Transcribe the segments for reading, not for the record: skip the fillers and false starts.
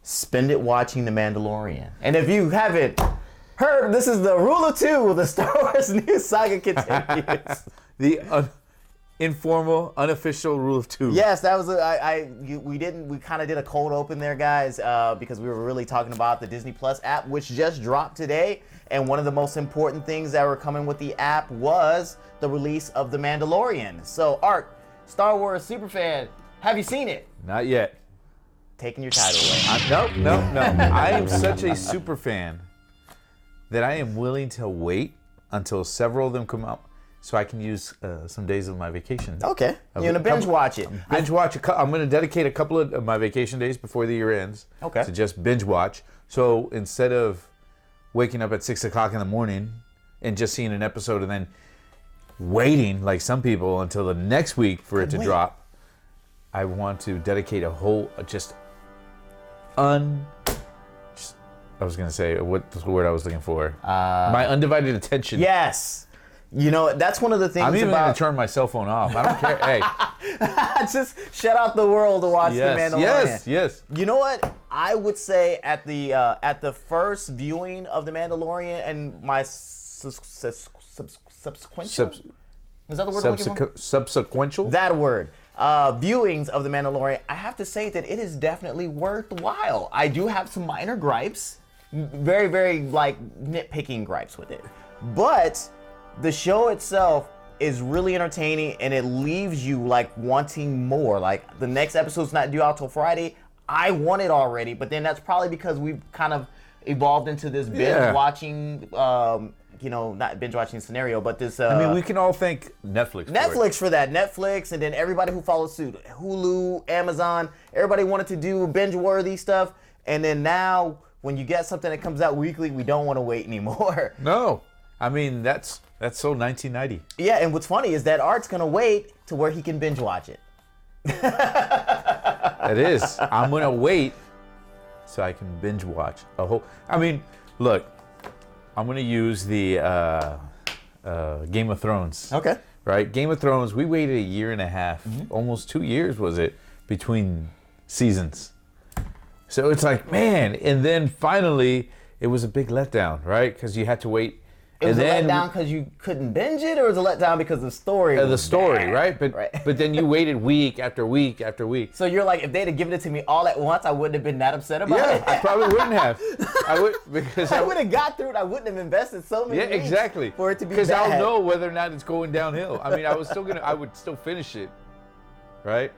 spend it watching The Mandalorian. And if you haven't heard, this is the rule of two. The Star Wars news saga continues. The informal, unofficial rule of two. Yes, that was we kind of did a cold open there, guys, because we were really talking about the Disney Plus app, which just dropped today. And one of the most important things that were coming with the app was the release of The Mandalorian. So, Art, Star Wars superfan, have you seen it? Not yet. Taking your title away. No. I am such a super fan that I am willing to wait until several of them come out so I can use some days of my vacation. Okay. You're going to binge watch it. I'm going to dedicate a couple of my vacation days before the year ends to just binge watch. So instead of waking up at 6 o'clock in the morning and just seeing an episode and then waiting, like some people, until the next week for it to drop, I want to dedicate a whole, I was going to say, what's the word I was looking for? My undivided attention. Yes. You know, that's one of the things I'm even going to turn my cell phone off. I don't care. Hey. Just shut out the world to watch The Mandalorian. Yes. You know what? I would say at the first viewing of The Mandalorian and my subsequential... Is that the word I'm looking for? Subsequential? That word. Viewings of The Mandalorian, I have to say that it is definitely worthwhile. I do have some minor gripes. Very, very, nitpicking gripes with it. But the show itself is really entertaining, and it leaves you, wanting more. Like, the next episode's not due out till Friday. I want it already, but then that's probably because we've kind of evolved into this binge-watching... not binge watching scenario, but this. we can all thank Netflix. For that. Netflix, and then everybody who follows suit. Hulu, Amazon, everybody wanted to do binge-worthy stuff, and then now when you get something that comes out weekly, we don't want to wait anymore. No, that's so 1990. Yeah, and what's funny is that Art's gonna wait to where he can binge watch it. It is. I'm gonna wait so I can binge watch a whole. Look. I'm going to use the Game of Thrones. Okay. Right? Game of Thrones, we waited a year and a half, almost 2 years was it, between seasons. So it's like, man, and then finally it was a big letdown, right? Because you had to wait. It was a letdown because you couldn't binge it, or was it a letdown because the story was the story, bad? Right? But then you waited week after week after week. So you're like, if they'd have given it to me all at once, I wouldn't have been that upset about it? Yeah, I probably wouldn't have. I would have got through it. I wouldn't have invested so many weeks exactly. for it to be bad. Because I'll know whether or not it's going downhill. I would still finish it, right?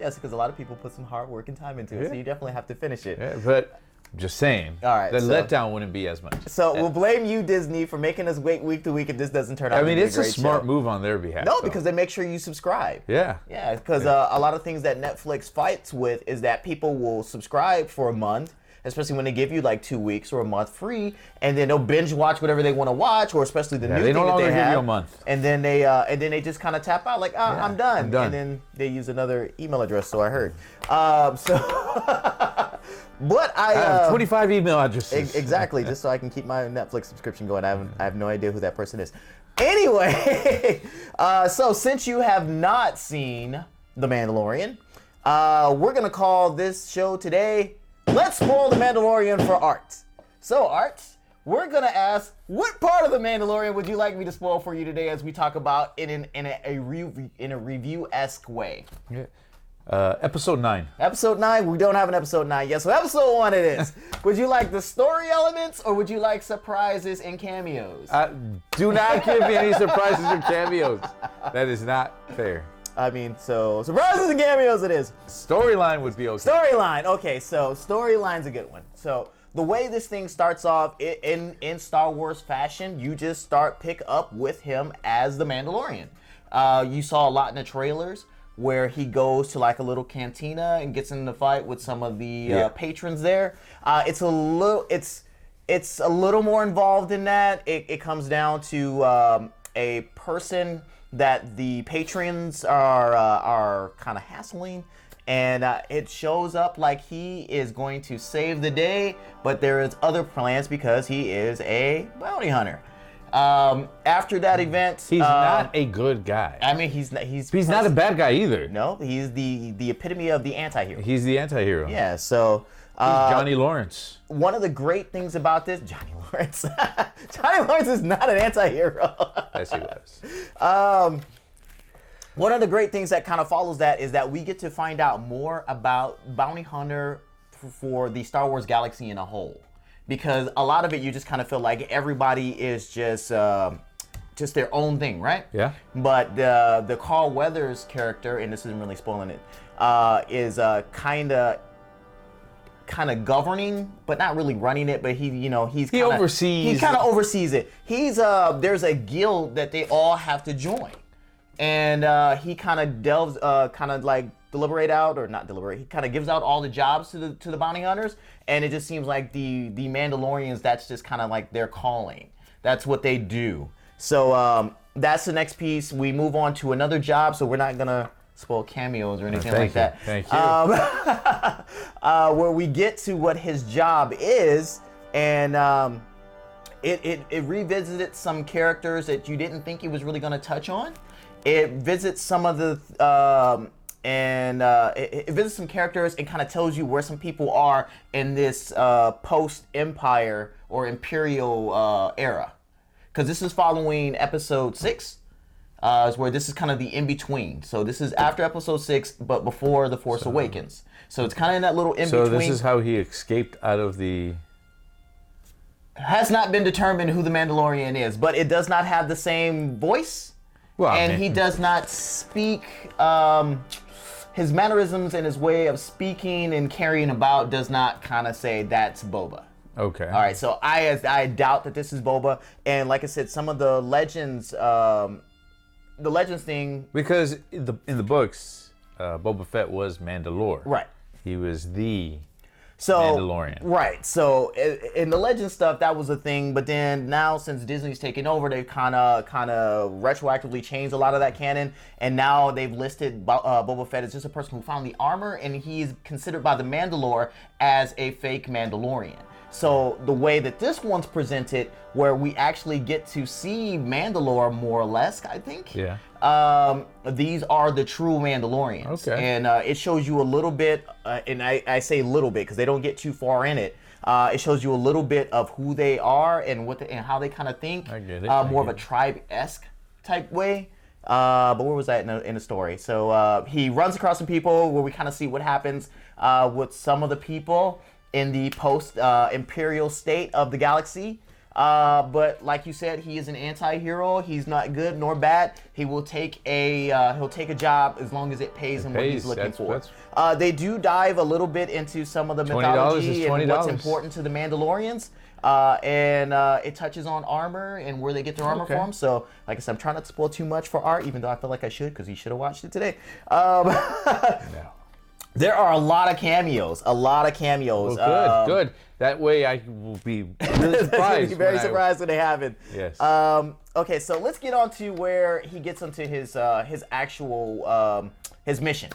Yes, because a lot of people put some hard work and time into it, so you definitely have to finish it. Yeah, but I'm just saying, all right, the letdown wouldn't be as much. So we'll blame you, Disney, for making us wait week to week if this doesn't turn out to be a great show. It's a smart move on their behalf. No, because they make sure you subscribe. Yeah. Yeah, because a lot of things that Netflix fights with is that people will subscribe for a month, especially when they give you 2 weeks or a month free, and then they'll binge watch whatever they want to watch, or especially the new thing that they have. They no longer give you a month. And then they just kind of tap out I'm done. And then they use another email address, so I heard. But I have 25 email addresses. Exactly, just so I can keep my Netflix subscription going. I have no idea who that person is. Anyway, so since you have not seen The Mandalorian, we're going to call this show today, Let's Spoil The Mandalorian for Art. So, Art, we're going to ask, what part of The Mandalorian would you like me to spoil for you today as we talk about it in a review-esque way? Yeah. Episode 9. Episode 9? We don't have an episode 9 yet, so episode 1 it is. Would you like the story elements, or would you like surprises and cameos? Do not give me any surprises or cameos. That is not fair. So surprises and cameos it is. Storyline would be okay. Storyline. Okay, so storyline's a good one. So the way this thing starts off in Star Wars fashion, you just pick up with him as the Mandalorian. You saw a lot in the trailers where he goes to a little cantina and gets in the fight with some of the patrons there. It's a little more involved than that. It comes down to a person that the patrons are kind of hassling, and it shows up like he is going to save the day, but there is other plans because he is a bounty hunter. After that event, he's not a good guy. He's not a bad guy either. No, he's the epitome of the anti-hero. He's the anti-hero. Yeah. So Johnny Lawrence. One of the great things about this, Johnny Lawrence. Johnny Lawrence is not an anti-hero. Yes, he was. One of the great things that kind of follows that is that we get to find out more about Bounty Hunter for the Star Wars galaxy in a whole. Because a lot of it, you just kind of feel like everybody is just their own thing, right? Yeah. But the Carl Weathers character, and this isn't really spoiling it, is kind of governing, but not really running it. But he oversees. He kind of oversees it. There's a guild that they all have to join, and he kind of delves, deliberate out, or not deliberate. He kind of gives out all the jobs to the bounty hunters, and it just seems like the Mandalorians, that's just kind of like their calling. That's what they do. So that's the next piece. We move on to another job, so we're not gonna spoil cameos or anything like that. Thank you. Where we get to what his job is, and it revisited some characters that you didn't think it was really gonna touch on. It visits some of the it visits some characters and kind of tells you where some people are in this post-Empire or Imperial era. Because this is following episode 6, is where this is kind of the in-between. So this is after episode 6, but before The Force Awakens. So it's kind of in that little in-between. So this is how he escaped out of the... Has not been determined who the Mandalorian is, but it does not have the same voice. Well, and he does not speak... his mannerisms and his way of speaking and carrying about does not kind of say that's Boba. Okay. All right, so I doubt that this is Boba, and like I said, some of the legends, thing. Because in the books, Boba Fett was Mandalore. Right. He was the Mandalorian. Right. So in the legend stuff, that was a thing, but then now since Disney's taken over, they kind of retroactively changed a lot of that canon, and now they've listed Boba Fett as just a person who found the armor, and he's considered by the Mandalore as a fake Mandalorian. So the way that this one's presented, where we actually get to see Mandalore more or less, I think. Yeah. These are the true Mandalorians. Okay. And it shows you a little bit, and I say little bit because they don't get too far in it. It shows you a little bit of who they are and and how they kind of think. I get it. More of a tribe-esque type way. But where was that in the story? So he runs across some people where we kind of see what happens with some of the people in the post-imperial state of the galaxy. But like you said, he is an anti-hero. He's not good nor bad. He will take a job as long as it pays him what he's looking for. They do dive a little bit into some of the mythology and what's important to the Mandalorians. And it touches on armor and where they get their armor from. So, like I said, I'm trying not to spoil too much for Art, even though I feel like I should, because he should have watched it today. No. There are a lot of cameos. Well, good. That way I will be really surprised. Be very surprised when they happen. Yes. Okay, so let's get on to where he gets into his actual his mission.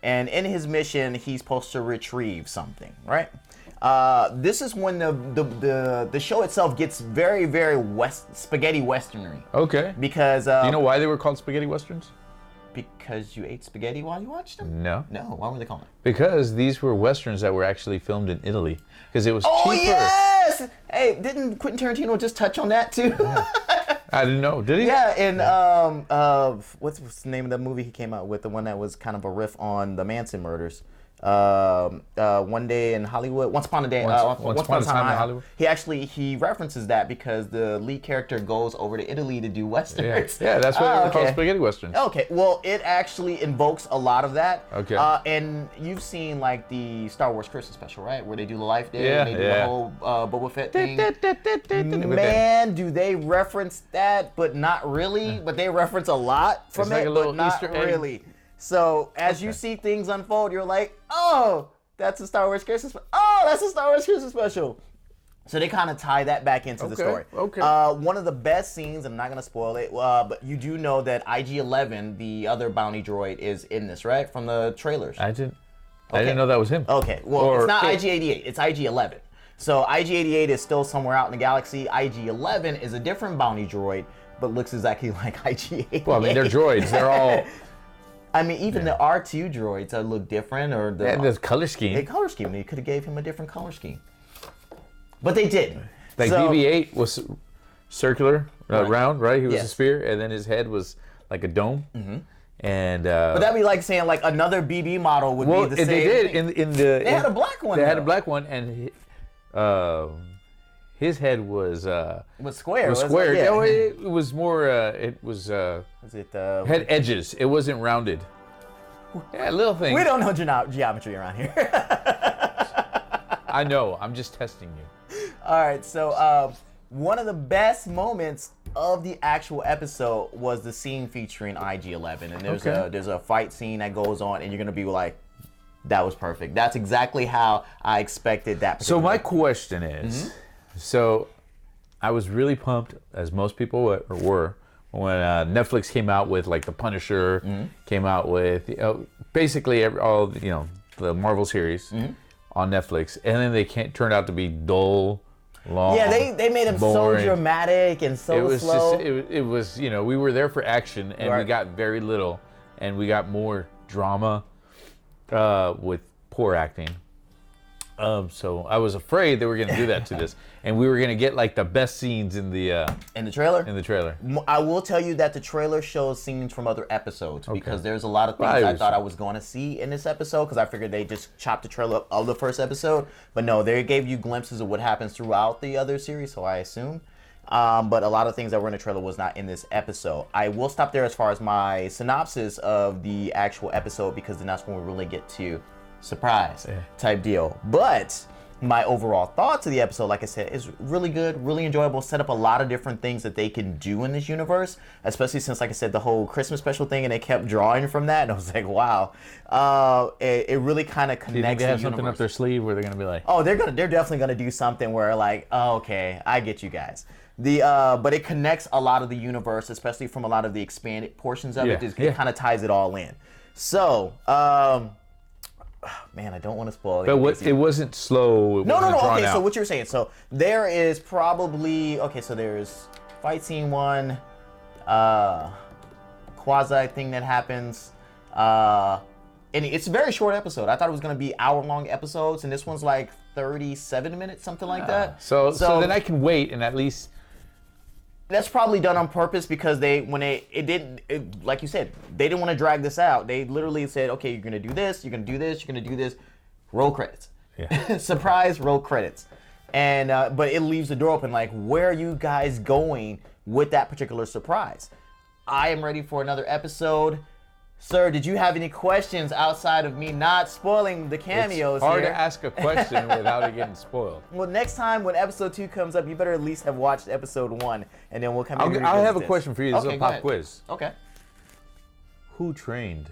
And in his mission, he's supposed to retrieve something, right? This is when the show itself gets very, very spaghetti westernery. Okay. Because do you know why they were called spaghetti westerns? Because you ate spaghetti while you watched them? No. Why were they called it? Because these were westerns that were actually filmed in Italy. Because it was cheaper. Oh, yes! Hey, didn't Quentin Tarantino just touch on that, too? Yeah. I didn't know. Did he? Yeah, and what's the name of the movie he came out with? The one that was kind of a riff on the Manson murders. One Day in Hollywood. Once Upon a Day. Once Upon a Time in Hollywood. He references that because the lead character goes over to Italy to do westerns. Yeah, that's why they were called spaghetti westerns. Okay, well, it actually invokes a lot of that. Okay. And you've seen like the Star Wars Christmas special, right? Where they do the Life Day and they do the whole Boba Fett thing. Man, do they reference that, but not really. But they reference a lot from it, but not really. So as you see things unfold, you're like, oh, that's a Star Wars Christmas special. Oh, that's a Star Wars Christmas special. So they kind of tie that back into the story. Okay. One of the best scenes, I'm not going to spoil it, but you do know that IG-11, the other bounty droid, is in this, right? From the trailers. I didn't know that was him. Okay. Well, it's not IG-88. It's IG-11. So IG-88 is still somewhere out in the galaxy. IG-11 is a different bounty droid, but looks exactly like IG-88. Well, I mean, they're droids. They're all... I mean, even the R2 droids look different, or the color scheme. The color scheme. They could have gave him a different color scheme, but they didn't. Like BB-8 was circular, round, right? He was a sphere, and then his head was like a dome. Mm-hmm. And but that'd be like saying like another BB model would be the same. They did they had a black one. They had a black one, and his head was square. Was square. No, it was more. It was. Was it had edges? It wasn't rounded. Yeah, little things. We don't know geometry around here. I know. I'm just testing you. All right, so one of the best moments of the actual episode was the scene featuring IG-11, and there's a fight scene that goes on, and you're gonna be like, that was perfect. That's exactly how I expected that. So my question is, so I was really pumped, as most people were, when Netflix came out with like The Punisher, came out with basically all the Marvel series on Netflix, and then they turned out to be dull. Long, they made him boring. So dramatic and so slow. It was we were there for action, and we got very little, and we got more drama with poor acting. So I was afraid they were going to do that to this, and we were going to get like the best scenes in the trailer. In the trailer, I will tell you that the trailer shows scenes from other episodes because there's a lot of things I thought I was going to see in this episode because I figured they just chopped the trailer up of the first episode, but no, they gave you glimpses of what happens throughout the other series. So I assume, but a lot of things that were in the trailer was not in this episode. I will stop there as far as my synopsis of the actual episode because then that's when we really get to surprise type deal. But my overall thoughts of the episode, like I said, is really good, really enjoyable. Set up a lot of different things that they can do in this universe, especially since, like I said, the whole Christmas special thing, and they kept drawing from that, and I was like, wow. It really kind of connects. Do you think they have something up their sleeve where they're gonna be like, oh, they're definitely gonna do something where like, oh, okay, I get you guys. But it connects a lot of the universe, especially from a lot of the expanded portions of it. It kind of ties it all in. So, man, I don't want to spoil it. But it wasn't slow. No. Okay, so what you're saying. So there is probably, so there's fight scene 1, quasi thing that happens. And it's a very short episode. I thought it was going to be hour-long episodes, and this one's like 37 minutes, something like that. So then I can wait and at least... That's probably done on purpose because like you said, they didn't want to drag this out. They literally said, okay, you're going to do this, you're going to do this, you're going to do this, roll credits. Yeah. Surprise, roll credits. And but it leaves the door open, like, where are you guys going with that particular surprise? I am ready for another episode. Sir, did you have any questions outside of me not spoiling the cameos? It's hard to ask a question without it getting spoiled. Well, next time when episode 2 comes up, you better at least have watched episode 1, and then we'll come in. I'll have a question for you. This is a pop quiz. Okay. Who trained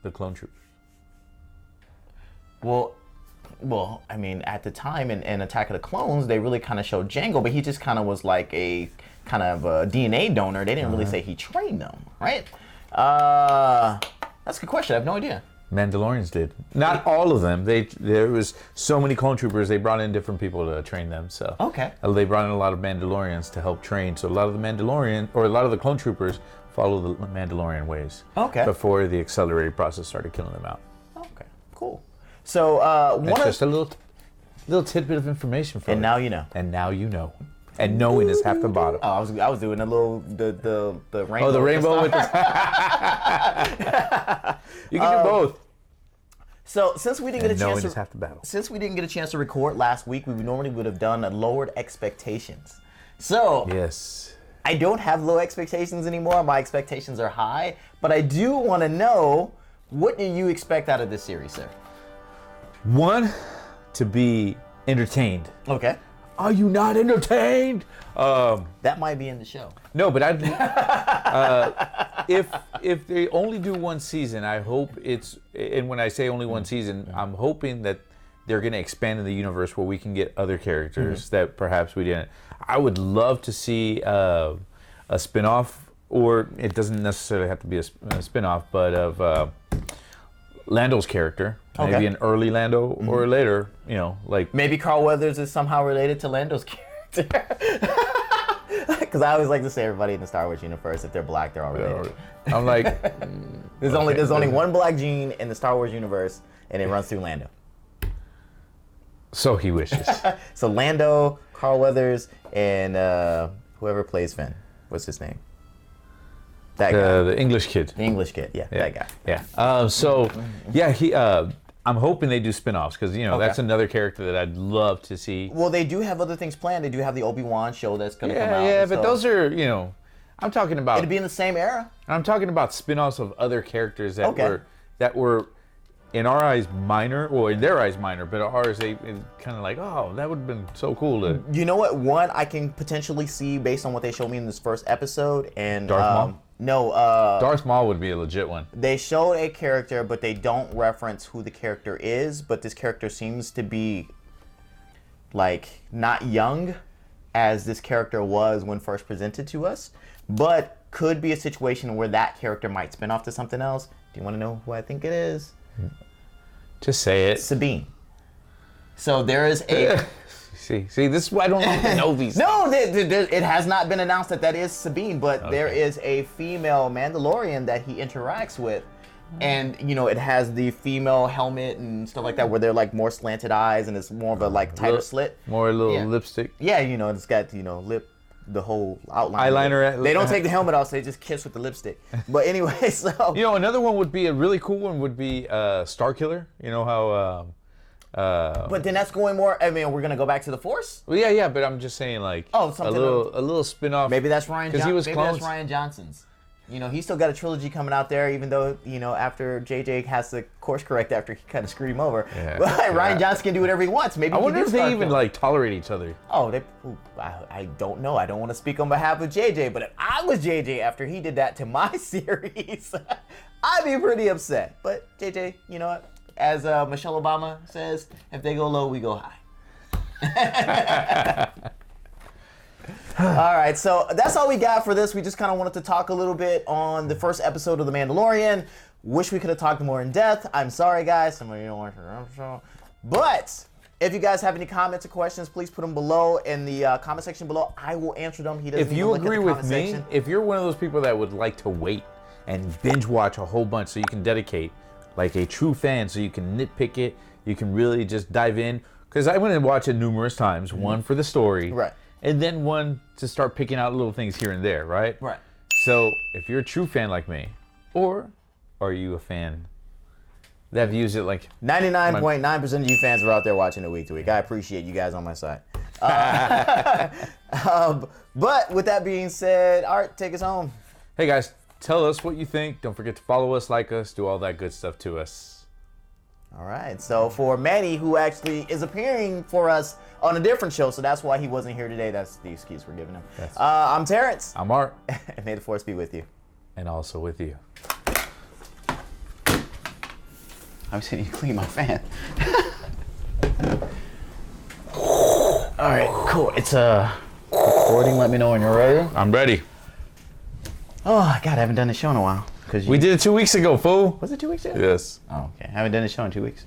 the clone troopers? Well, I mean, at the time in Attack of the Clones, they really kind of showed Jango, but he just kind of was like a kind of a DNA donor. They didn't really say he trained them, right? That's a good question. I have no idea. Mandalorians did. Not all of them. There was so many clone troopers. They brought in different people to train them. So they brought in a lot of Mandalorians to help train. So a lot of the clone troopers follow the Mandalorian ways. Okay. Before the accelerated process started killing them out. Okay. Cool. So just a little tidbit of information for you. And now you know. And now you know. And knowing is half the battle. Oh, I was doing a little the rainbow. Oh, the rainbow with the... You can do both. So since we didn't get a chance to half the battle. Since we didn't get a chance to record last week, we normally would have done lowered expectations. So yes, I don't have low expectations anymore. My expectations are high, but I do want to know, what do you expect out of this series, sir? One, to be entertained. Okay. Are you not entertained? That might be in the show. No, but if they only do one season, I hope it's, and when I say only one season, I'm hoping that they're going to expand in the universe where we can get other characters that perhaps we didn't. I would love to see a spin-off, or it doesn't necessarily have to be a spin-off, but of Lando's character. Maybe an early Lando or later, like... Maybe Carl Weathers is somehow related to Lando's character. Because I always like to say everybody in the Star Wars universe, if they're black, they're all related. I'm like, there's only one black gene in the Star Wars universe, and it runs through Lando. So he wishes. So Lando, Carl Weathers, and whoever plays Finn. What's his name? That guy. The English kid. The English kid, yeah. That guy. Yeah. He. I'm hoping they do spin-offs because that's another character that I'd love to see. Well, they do have other things planned. They do have the Obi-Wan show that's going to come out. Yeah, but those are I'm talking about. It'd be in the same era. I'm talking about spin-offs of other characters that were in our eyes minor, or in their eyes minor, but ours they kind of like, oh, that would have been so cool to. You know what? One I can potentially see based on what they showed me in this first episode, and Darth Maul? No, Darth Maul would be a legit one. They showed a character, but they don't reference who the character is. But this character seems to be like not young as this character was when first presented to us, but could be a situation where that character might spin off to something else. Do you want to know who I think it is? Just say it. Sabine. So there is a... See, this is why I don't need to know these No, it has not been announced that is Sabine, but there is a female Mandalorian that he interacts with. And, it has the female helmet and stuff like that where they're like more slanted eyes and it's more of a like tighter slit. More a little lipstick. Yeah, it's got, lip, the whole outline. Eyeliner. They don't take the helmet off, so they just kiss with the lipstick. But anyway, so... another one would be, a really cool one would be Starkiller. You know how... but then that's going more. I mean, we're gonna go back to the Force. Well, yeah, but I'm just saying, like, a little spin-off. Maybe that's Ryan. Because he was maybe clones. That's Ryan Johnson's. He's still got a trilogy coming out there, even though after JJ has to course correct after he kind of screwed him over. Yeah, but Ryan Johnson can do whatever he wants. Maybe I wonder if they even like tolerate each other. Oh, I don't know. I don't want to speak on behalf of JJ, but if I was JJ after he did that to my series, I'd be pretty upset. But JJ, you know what? As Michelle Obama says, if they go low, we go high. All right, so that's all we got for this. We just kind of wanted to talk a little bit on the first episode of The Mandalorian. Wish we could have talked more in depth. I'm sorry, guys. Some of you don't want to. But if you guys have any comments or questions, please put them below in the comment section below. I will answer them. He doesn't. If you agree with me, if you're one of those people that would like to wait and binge watch a whole bunch so you can dedicate, like a true fan, so you can nitpick it, you can really just dive in. Because I went and watched it numerous times. One for the story. Right. And then one to start picking out little things here and there, right? Right. So if you're a true fan like me, or are you a fan that views it like... 99.9% of you fans are out there watching it week to week. I appreciate you guys on my side. But with that being said, Art, take us home. Hey guys, tell us what you think. Don't forget to follow us, like us, do all that good stuff to us. All right. So for Manny, who actually is appearing for us on a different show, so that's why he wasn't here today. That's the excuse we're giving him. I'm Terrence. I'm Art. And may the force be with you. And also with you. I was saying you clean my fan. All right, cool. It's recording. Let me know when you're ready. I'm ready. Oh, God, I haven't done the show in a while. We did it 2 weeks ago, fool. Was it 2 weeks ago? Yes. Oh, okay. I haven't done the show in 2 weeks.